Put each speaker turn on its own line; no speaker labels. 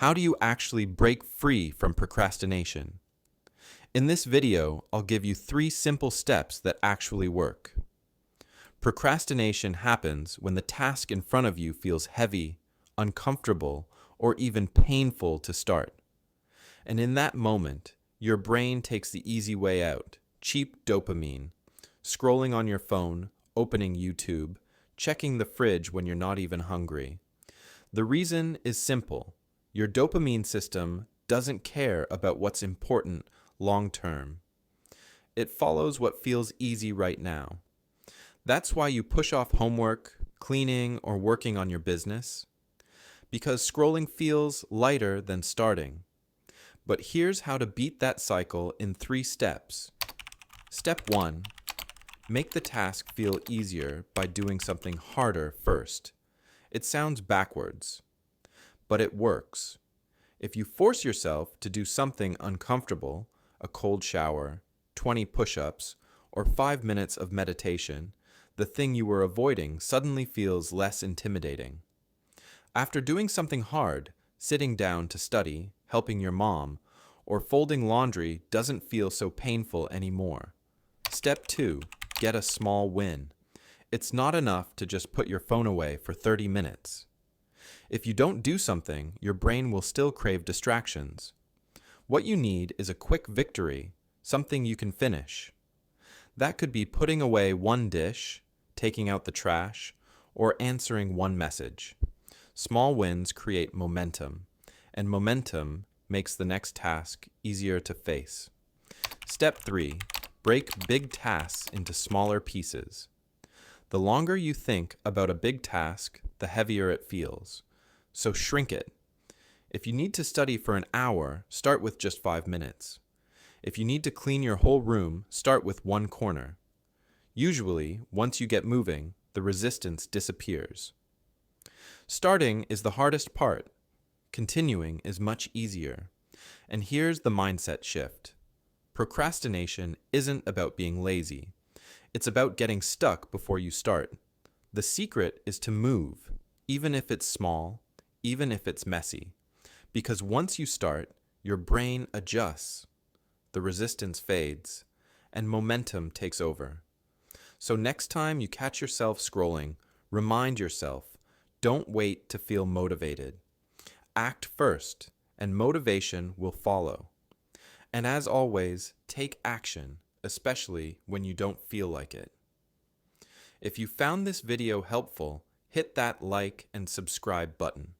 How do you actually break free from procrastination? In this video, I'll give you 3 simple steps that actually work. Procrastination happens when the task in front of you feels heavy, uncomfortable, or even painful to start. And in that moment, your brain takes the easy way out, cheap dopamine, scrolling on your phone, opening YouTube, checking the fridge when you're not even hungry. The reason is simple. Your dopamine system doesn't care about what's important long term. It follows what feels easy right now. That's why you push off homework, cleaning, or working on your business. Because scrolling feels lighter than starting. But here's how to beat that cycle in 3 steps. Step 1. Make the task feel easier by doing something harder first. It sounds backwards, but it works. If you force yourself to do something uncomfortable, a cold shower, 20 push-ups, or 5 minutes of meditation, the thing you were avoiding suddenly feels less intimidating. After doing something hard, sitting down to study, helping your mom, or folding laundry doesn't feel so painful anymore. Step 2. Get a small win. It's not enough to just put your phone away for 30 minutes. If you don't do something, your brain will still crave distractions. What you need is a quick victory, something you can finish. That could be putting away one dish, taking out the trash, or answering one message. Small wins create momentum, and momentum makes the next task easier to face. Step 3. Break big tasks into smaller pieces. The longer you think about a big task, the heavier it feels. So shrink it. If you need to study for an hour, start with just 5 minutes. If you need to clean your whole room, start with one corner. Usually, once you get moving, the resistance disappears. Starting is the hardest part. Continuing is much easier. And here's the mindset shift. Procrastination isn't about being lazy. It's about getting stuck before you start. The secret is to move, even if it's small, even if it's messy. Because once you start, your brain adjusts, the resistance fades, and momentum takes over. So next time you catch yourself scrolling, remind yourself, don't wait to feel motivated. Act first, and motivation will follow. And as always, take action, especially when you don't feel like it. If you found this video helpful, hit that like and subscribe button.